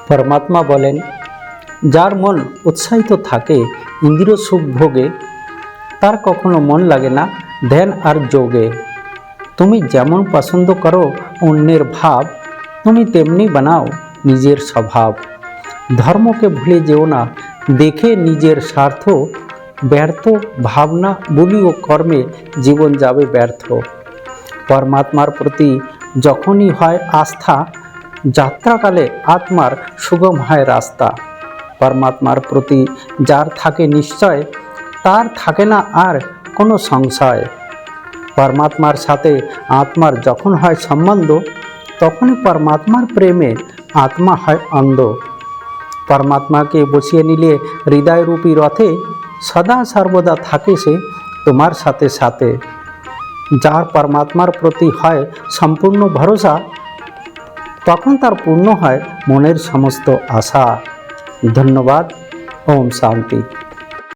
পরমাত্মা বলেন, যার মন উৎসাহিত থাকে ইন্দ্রিয় সুখ ভোগে, তার কখনো মন লাগে না ধ্যান আর যোগে। তুমি যেমন পছন্দ করো অন্যের ভাব, তুমি তেমনি বানাও নিজের স্বভাব। ধর্মকে ভুলে যেও না, দেখে নিজের স্বার্থ, ব্যর্থ ভাবনা বলি ও কর্মে জীবন যাবে ব্যর্থ। পরমাত্মার প্রতি যখনই হয় আস্থা, যাত্রাকালে আত্মার সুগম হয় রাস্তা। পরমাত্মার প্রতি যার থাকে নিশ্চয়, তার থাকে না আর কোনো সংশয়। পরমাত্মার সাথে আত্মার যখন হয় সম্বন্ধ, তখনই পরমাত্মার প্রেমে আত্মা হয় অন্ধ। পরমাত্মাকে বসিয়ে নিলে হৃদয়রূপী রথে, সদা সর্বদা থাকে সে তোমার সাথে সাথে। যার পরমাত্মার প্রতি হয় সম্পূর্ণ ভরসা, তখন তার পূর্ণ হয় মনের সমস্ত আশা। ধন্যবাদ। ওম শান্তি।